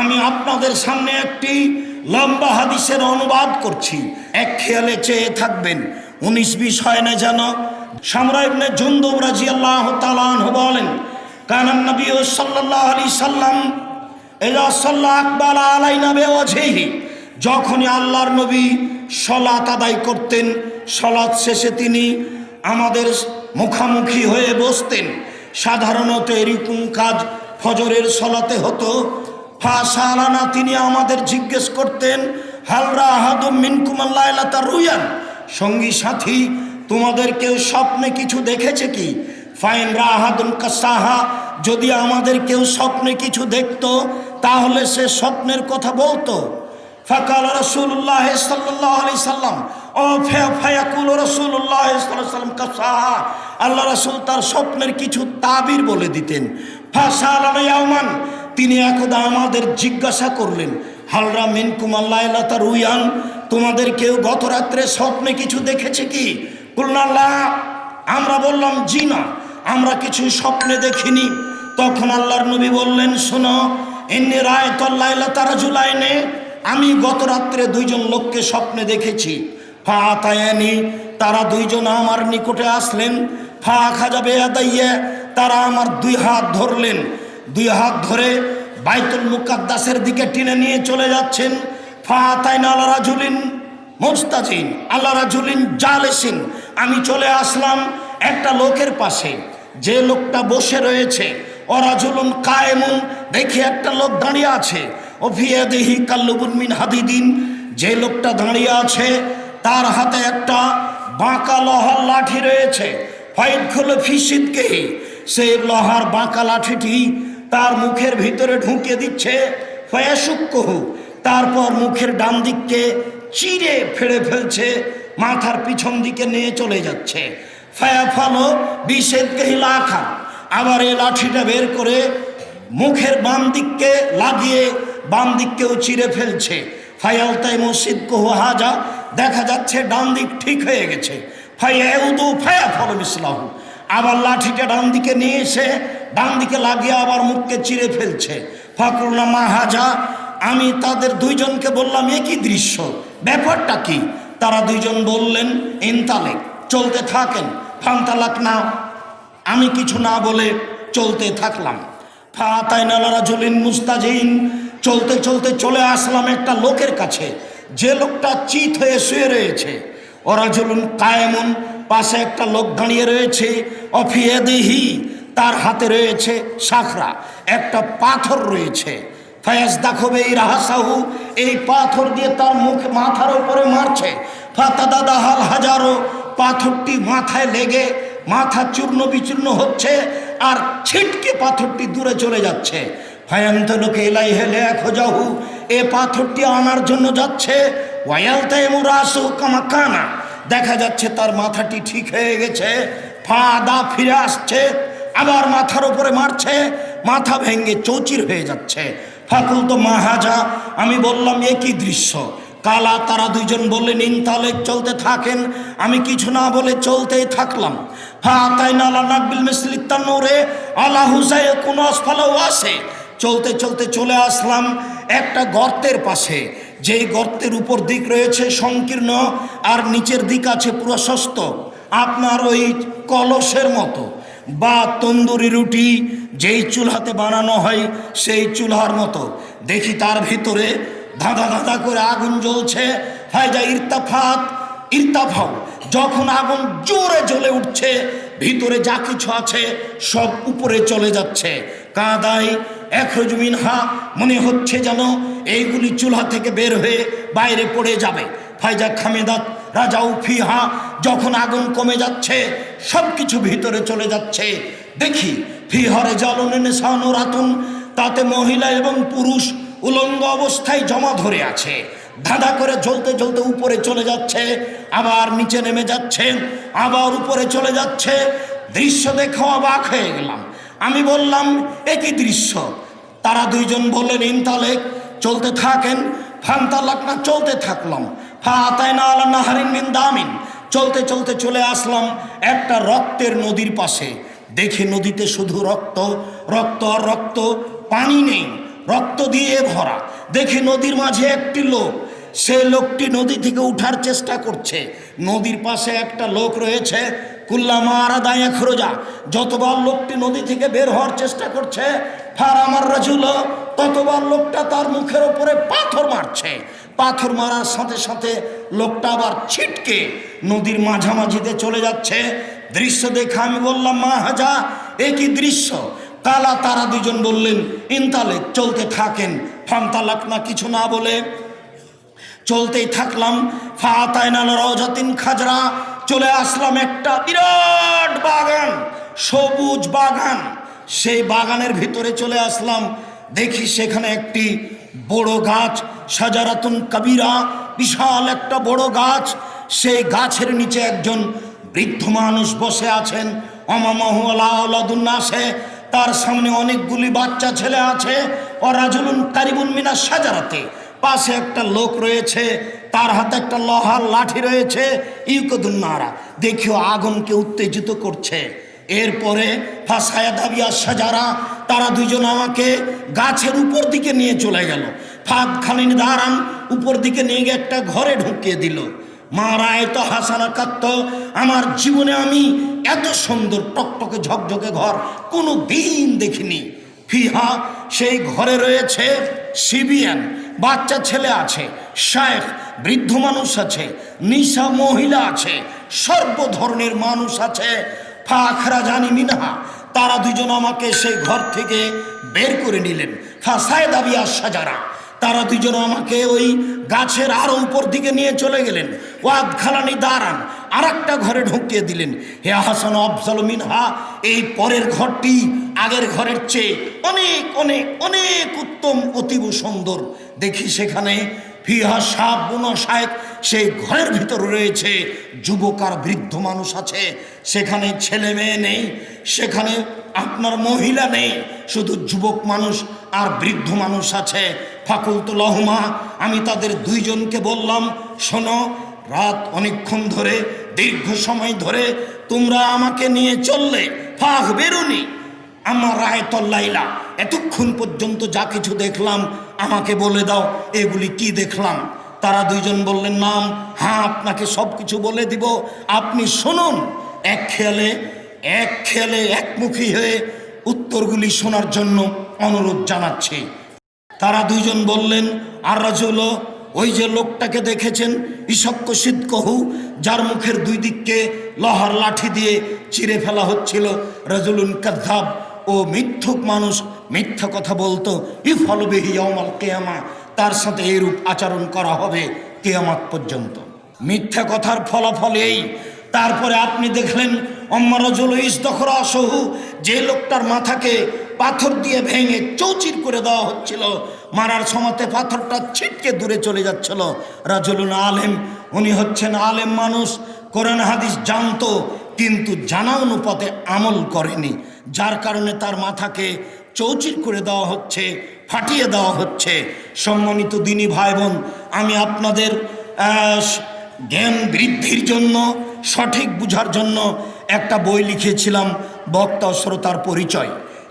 আমি আপনাদের সামনে একটি লম্বা হাদিসের অনুবাদ করছি, এক খেয়ালে চেয়ে থাকবেন, 19-20 হয় না যেন। সামরা ইবনে জুনদুব রাদিয়াল্লাহু তাআলা আনহু বলেন, কানান নবী সাল্লাল্লাহু আলাইহি সাল্লাম ইযা সাল্লা আকবালা আলাইনা বিওয়াজহিহি, যখনই আল্লাহর নবী সালাত আদায় করতেন, সালাত শেষে তিনি আমাদের মুখামুখি হয়ে বসতেন। সাধারণত এরকম কাজ ফজরের সালাতে হতো। ফাসালানা, তিনি আমাদের জিজ্ঞেস করতেন, হাল রাহাদুম মিনকুম লাইলাতা রুয়ান, সঙ্গী সাথী তোমাদের কেউ স্বপ্নে কিছু দেখেছে কি? ফাইন রাহাদুন কাসাহা, যদি আমাদের কেউ স্বপ্নে কিছু দেখতো তাহলে সে স্বপ্নের কথা বলতো। ফাকাল রাসূলুল্লাহ সাল্লাল্লাহু আলাইহি সাল্লাম, ও ফায়াকুল রাসূলুল্লাহ সাল্লাল্লাহু আলাইহি সাল্লাম কাসাহা, আল্লাহ রাসূল তার স্বপ্নের কিছু তাবির বলে দিতেন। ফাসালানা ইয়াওমান, তিনি একদা আমাদের জিজ্ঞাসা করলেন, হালরা মিনকুম লাইলাতা রুয়ান, তোমাদের কেউ গত রাত্রে স্বপ্নে কিছু দেখেছে কি? কুলনা লা, আমরা বললাম জি না, আমরা কিছু স্বপ্নে দেখিনি। তখন আল্লাহর নবী বললেন, শোনো, ইন্নী রাআইতুল লাইলাতা রাজুলাইনে, আমি গত রাত্রে দুইজন লোককে স্বপ্নে দেখেছি। ফা আতায়ানি, তারা দুইজন আমার নিকটে আসলেন। ফা আখাযা বিয়াদাইয়া, তারা আমার দুই হাত ধরলেন, দুই হাত ধরে বাইতুল মুকাদ্দাসের দিকে টেনে নিয়ে চলে যাচ্ছেন। ফা আতাইনা আলা রাজুলিন মুস্তাজিন আলা রাজুলিন জালিসিন, আমি চলে আসলাম একটা লোকের পাশে, যে লোকটা বসে রয়েছে। ও রাজুলুন কায়েমুন, দেখি একটা লোক দাঁড়িয়ে আছে। ও ফি ইয়াদিহি কাল্লুবুন মিন হাদিদিন, যে লোকটা দাঁড়িয়ে আছে তার হাতে একটা বাঁকা লোহার লাঠি রয়েছে। ফাইদখুলু ফি সিদকিহি, সেই লোহার বাঁকা লাঠিটি তার মুখের ভিতরে ঢুকিয়ে দিচ্ছে। ফায়াশুক্কুহু, তারপর মুখের ডান দিককে চিরে ফেড়ে ফেলছে, মাথার পিছন দিকে নিয়ে চলে যাচ্ছে। ফায়াফালো বিসিদকিহি লাখান, আবার এই লাঠিটা বের করে মুখের বাম দিককে লাগিয়ে বাম দিককেও চিরে ফেলছে। ফায়ালতাই মুসিদকুহু হাজা, দেখা যাচ্ছে ডান দিক ঠিক হয়ে গেছে। ফায়াউদু ফায়াফালো মিসলাহু, আবার লাঠিটা ডান দিকে নিয়ে এসে ডান দিকে লাগিয়ে আবার মুখকে চিরে ফেলছে। ফাকুলনা মা হাজা, আমি তাদের দুইজনকে বললাম, এ কি দৃশ্য, ব্যাপারটা কি? তারা দুইজন বললেন, ইনতালেক, চলতে থাকেন। ফান্তালাক না, আমি কিছু না বলে চলতে থাকলাম। ফাতাইনা আলা রাজুলিন মুস্তাজিন, চলতে চলতে চলে আসলাম একটা লোকের কাছে, যে লোকটা চিত হয়ে শুয়ে রয়েছে। ও রাজুলুন কায়েমুন, পাশে একটা লোক দাঁড়িয়ে রয়েছে। অফিয়াদিহি, তার হাতে রয়েছে সাখরা, একটা পাথর রয়েছে। ফায়াজ দাখবে এই রাহাসাহু, এই পাথর দিয়ে তার মুখ মাথার উপরে মারছে। ফাতাদাদাহাল হাজারো, পাথরটি মাথায় লেগে মাথা চূর্ণ বিচূর্ণ হচ্ছে, আর ছিটকে পাথরটি দূরে চলে যাচ্ছে। ফায়ান্তলোকে এলাই হেলে খোঁজাহু, এ পাথরটি আনার জন্য যাচ্ছে। ওয়ায়ালতাইমু রাসু কামাকানা, দেখা যাচ্ছে তার মাথাটি ঠিক হয়ে গেছে। ফাদা ফিরে আসছে, আবার মাথার উপরে মারছে, মাথা ভেঙে চৌচির হয়ে যাচ্ছে। ফাকুল তো মাহাজা, আমি বললাম, এ কি দৃশ্য? কালা, তারা দুইজন বললেন, ইনতালেক, চলতে থাকেন। আমি কিছু না বলে চলতেই থাকলাম। ফাতাইনা আলা নাকবিল মিসলি তান্নুরে আলা হুসাই কোন আসফালাও আসে, চলতে চলতে চলে আসলাম একটা গর্তের পাশে, যেই গর্তের উপর দিক রয়েছে সংকীর্ণ আর নিচের দিক আছে প্রশস্ত, আপনার ওই কলসের মতো বা তন্দুরি রুটি যেই চুলহাতে বানানো হয় সেই চুলহার মতো। দেখি তার ভিতরে ধাঁধা ধাঁধা করে আগুন জ্বলছে। ফায়জা ইরতাফাও, যখন আগুন জোরে জ্বলে উঠছে, ভিতরে যা কিছু আছে সব উপরে চলে যাচ্ছে। কাদাই এখরুজু মিনহা, মনে হচ্ছে যেন এইগুলি চুলহা থেকে বের হয়ে বাইরে পড়ে যাবে। ফায়জা খামেদাত রাজাউ ফিহা, যখন আগুন কমে যাচ্ছে, সব কিছু ভিতরে চলে যাচ্ছে, দেখি ফিহরে জ্বালনে সানুরাতুন, তাতে মহিলা এবং পুরুষ উলঙ্গ অবস্থায় জমা ধরে আছে। ধাঁধা করে জ্বলতে জ্বলতে উপরে চলে যাচ্ছে, আবার নিচে নেমে যাচ্ছে, আবার উপরে চলে যাচ্ছে। দৃশ্য দেখে অবাক হয়ে গেলাম। আমি বললাম, এ কি দৃশ্য? তারা দুইজন বললেন, ইনতালেক, চলতে থাকেন। ফান্তালাক না, চলতে থাকলাম। ফাতাইনা আলা নাহারিন মিন দামিন, চলতে চলতে চলে আসলাম একটা রক্তের নদীর পাশে। দেখি নদীতে শুধু রক্ত, রক্ত আর রক্ত, পানি নেই। রক্ত দিয়ে ভরা। দেখি নদীর মাঝে একটি লোক, সে লোকটি নদী থেকে উঠার চেষ্টা করছে। নদীর পাশে একটা লোক রয়েছে, কুল্লামা আরাদায়া খরজা, যতবার লোকটি নদী থেকে বের হওয়ার চেষ্টা করছে, ফার আমার রাজুল, ততবার লোকটা তার মুখের ওপরে পাথর মারছে। পাথর মারার সাথে সাথে লোকটা আবার ছিটকে নদীর মাঝামাঝিতে চলে যাচ্ছে। দৃশ্য দেখে আমি বললাম, মা হাজা, এ কি দৃশ্য? কালা, তারা দুজন বললেন, ইনতালেক, চলতে থাকেন। ফান্তালাক না, কিছু না বলে চলতেই থাকলাম। ফাতাইনাল রওজাতিন খাজরা, চলে আসলাম একটা বিরাট বাগান, সবুজ বাগান। সেই বাগানের ভিতরে চলে আসলাম। দেখি সেখানে একটি বড় গাছ, সাজারাতুন কবিরা, বিশাল একটা বড় গাছ। সেই গাছের নিচে একজন বৃদ্ধ মানুষ বসে আছেন। অমামাহু আলাউলাদুন্নাসে, তার সামনে অনেকগুলি বাচ্চা ছেলে আছে। ওয়ারাজুলুন কারিবুন মিনাস সাজারাতে, পাশে একটা লোক রয়েছে, তার হাতে একটা লোহার লাঠি রয়েছে। ইউকদুন্নারা, দেখিও আগুনকে উত্তেজিত করছে। এরপরে ফাসায়াদাবিয়া সাজারা, তারা দুজন আমাকে গাছের উপর দিকে নিয়ে চলে গেল। ফাঁদ খালিন দাঁড়ান, উপর দিকে নিয়ে গিয়ে একটা ঘরে ঢুকিয়ে দিল। মারায় তো হাসানা কাত্ত, আমার জীবনে আমি এত সুন্দর টকটকে ঝকঝকে ঘর কোনো দিন দেখিনি। ফিহা, সেই ঘরে রয়েছে সিবিয়ান, বাচ্চা ছেলে আছে, শায়েখ, বৃদ্ধ মানুষ আছে, নিশা মহিলা আছে, সর্ব ধরনের মানুষ আছে। ফাখরা জানি মিনহা, তারা দুজন আমাকে সেই ঘর থেকে বের করে নিলেন। ফাসায়দাবিয়া সাজারা, তারা দুজন আমাকে ওই গাছের আরো উপর দিকে নিয়ে চলে গেলেন। ওয়াদ খালানি দাঁড়ান, আর একটা ঘরে ঢুকিয়ে দিলেন। হে হাসান আফজাল মিনহা, এই পরের ঘরটি আগের ঘরের চেয়ে অনেক অনেক অনেক উত্তম, অতীব সুন্দর। দেখি সেখানে ফিহা শাবুন শায়েখ, সেই ঘরের ভিতরে রয়েছে যুবক আর বৃদ্ধ মানুষ আছে। সেখানে ছেলে মেয়ে নেই, সেখানে আপনার মহিলা নেই, শুধু যুবক মানুষ আর বৃদ্ধ মানুষ আছে। ফাকুলতুল লহুমা, আমি তাদের দুইজনকে বললাম, শোনো, রাত অনেকক্ষণ ধরে, দীর্ঘ সময় ধরে তোমরা আমাকে নিয়ে চললে। ফাহ বেরুনি আমার রায়তল্লাইলা, এতক্ষণ পর্যন্ত যা কিছু দেখলাম আমাকে বলে দাও, এগুলি কি দেখলাম? তারা দুইজন বললেন, নাম, হ্যাঁ, আপনাকে সব কিছু বলে দিব, আপনি শুনুন। এক খেয়ালে একমুখী হয়ে উত্তরগুলি শোনার জন্য অনুরোধ জানাচ্ছি। তারা দুইজন বললেন, আর রাজুল, ওই যে লোকটাকে দেখেছেন, ইশক্ক সিদ্কহু, যার মুখের দুই দিককে লোহার লাঠি দিয়ে চিরে ফেলা হচ্ছিল, রাজুলুন কাযযাব, ও মিথ্যুক মানুষ, মিথ্যা কথা বলতো। ইফআল বিহি ইয়াউমাল কিয়ামা, তার সাথে এরূপ আচরণ করা হবে কিয়ামত পর্যন্ত। মিথ্যা কথার ফলাফল এই। তারপরে আপনি দেখলেন অম্মারাজুল ইসদখরা সহু, যে লোকটার মাথাকে পাথর দিয়ে ভেঙে চৌচির করে দেওয়া হচ্ছিল, মারার সময়তে পাথরটা ছিটকে দূরে চলে যাচ্ছিল। রাজুলুন আলেম, উনি হচ্ছেন আলেম মানুষ, কোরআন হাদিস জানতো, কিন্তু জানা অনুপাতে আমল করেনি, যার কারণে তার মাথাকে চৌচির করে দেওয়া হচ্ছে, ফাটিয়ে দেওয়া হচ্ছে। সম্মানিত দিনী ভাই বোন, আমি আপনাদের জ্ঞান বৃদ্ধির জন্য, সঠিক বুঝার জন্য একটা বই লিখেছিলাম, বক্তা ও শ্রোতার পরিচয়।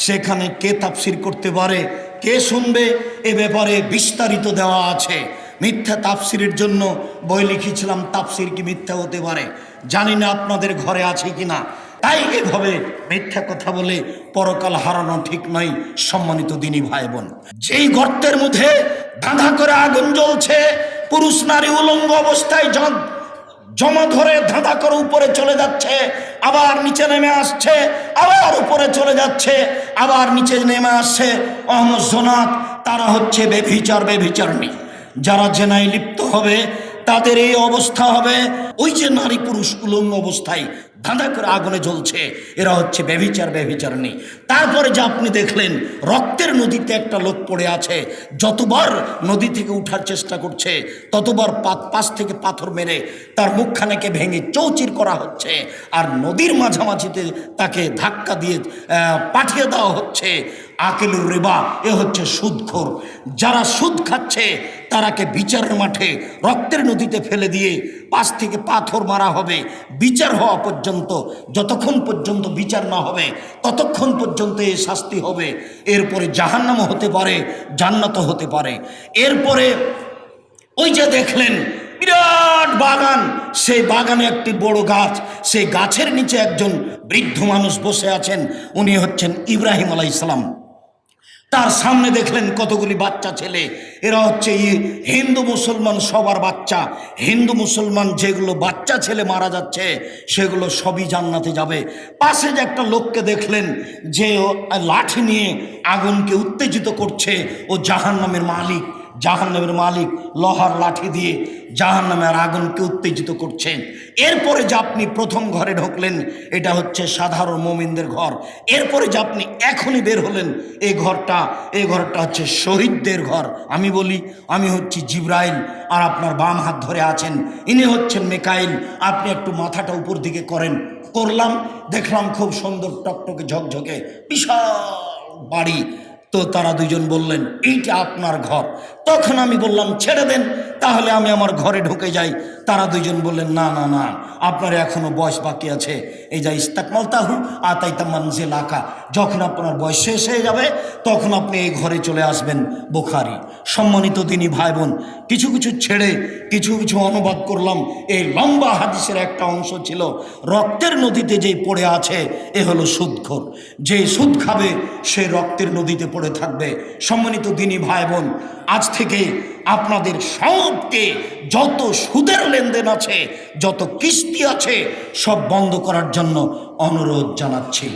সেখানে কে তাফসির করতে পারে, কে শুনবে, এ ব্যাপারে বিস্তারিত দেওয়া আছে। মিথ্যা তাফসিরের জন্য বই লিখেছিলাম, তাফসির কি মিথ্যা হতে পারে, জানি না আপনাদের ঘরে আছে কিনা। তাই এভাবে মিথ্যা কথা বলে পরকাল হারানো ঠিক নয়। সম্মানিত দিনী ভাই বোন, যেই গর্তের মধ্যে ধাঁধা করে আগুন জ্বলছে, পুরুষ নারী উলঙ্গ অবস্থায় জমা ধরে ধাঁধা করে উপরে চলে যাচ্ছে, আবার নিচে নেমে আসছে, আবার উপরে চলে যাচ্ছে, আবার নিচে নেমে আসছে। অহমজনাত, তারা হচ্ছে বেভিচারণী। যারা জেনায় লিপ্ত হবে তাদের এই অবস্থা হবে। ওই যে নারী পুরুষ উলঙ্গ অবস্থায় ধাঁধা করে আগুনে জ্বলছে, এরা হচ্ছে বেভিচারণী। তারপরে যে আপনি দেখলেন রক্তের নদীতে একটা লোক পড়ে আছে, যতবার নদী থেকে উঠার চেষ্টা করছে ততবার পাশ থেকে পাথর মেরে তার মুখখানাকে ভেঙে চৌচির করা হচ্ছে, আর নদীর মাঝামাঝিতে তাকে ধাক্কা দিয়ে পাঠিয়ে দেওয়া হচ্ছে। আকিলুর রিবা, এ হচ্ছে সুদখোর। যারা সুদ খাচ্ছে তারাকে বিচারের মাঠে রক্তের নদীতে ফেলে দিয়ে পাশ থেকে পাথর মারা হবে বিচার হওয়া পর্যন্ত। যতক্ষণ পর্যন্ত বিচার না হবে ততক্ষণ পর্যন্ত এ শাস্তি হবে। এরপরে জাহান্নামও হতে পারে, জান্নাতও হতে পারে। এরপরে ওই যে দেখলেন বিরাট বাগান, সেই বাগানে একটি বড় গাছ, সেই গাছের নিচে একজন বৃদ্ধ মানুষ বসে আছেন, উনি হচ্ছেন ইব্রাহিম আলাইহিস সালাম। তার সামনে দেখলেন কতগুলি বাচ্চা ছেলে, এরা হচ্ছে হিন্দু মুসলমান সবার বাচ্চা। হিন্দু মুসলমান যেগুলো বাচ্চা ছেলে মারা যাচ্ছে সেগুলো সবই জান্নাতে যাবে। পাশে যে একটা লোককে দেখলেন যে লাঠি নিয়ে আগুনকে উত্তেজিত করছে, ও জাহান্নামের মালিক। জাহান্নামের মালিক লোহার লাঠি দিয়ে জাহান্নামের আগুনকে উত্তেজিত করছেন। এরপরে যে আপনি প্রথম ঘরে ঢুকলেন, এটা হচ্ছে সাধারণ মুমিনদের ঘর। এরপরে যে আপনি এখনই বের হলেন, এই ঘরটা হচ্ছে শহীদদের ঘর। আমি বলি, আমি হচ্ছি জিব্রাইল, আর আপনার বাম হাত ধরে আছেন ইনি হচ্ছেন মিকাইল। আপনি একটু মাথাটা উপর দিকে করলাম, দেখলাম খুব সুন্দর টকটকে ঝকঝকে বিশাল বাড়ি। তো তারা দুজন বললেন এইটা আপনার ঘর। তখন আমি বললাম ছেড়ে দেন, তাহলে আমি আমার ঘরে ঢুকে যাই। তারা দুজন বললেন না না না, আপনার এখনো বয়স বাকি আছে। এই যা ইস্তাকমাল তাহু আতাইতা মানজিল আকা, যখন আপনার বয়স শেষ হয়ে যাবে তখন আপনি এই ঘরে চলে আসবেন। বুখারী। সম্মানিত দিনী ভাই বোন, কিছু কিছু ছেড়ে কিছু কিছু অনুবাদ করলাম। এই লম্বা হাদিসের একটা অংশ ছিল রক্তের নদীতে যেই পড়ে আছে এ হলো সুদখোর। যে সুদ খাবে সে রক্তের নদীতে পড়ে থাকবে। সম্মানিত দিনী ভাই বোন, আজ থেকে আপনাদের সবকে যত সুদের লেনদেন আছে, যত কিস্তি আছে, সব বন্ধ করার জন্য অনুরোধ জানাচ্ছি।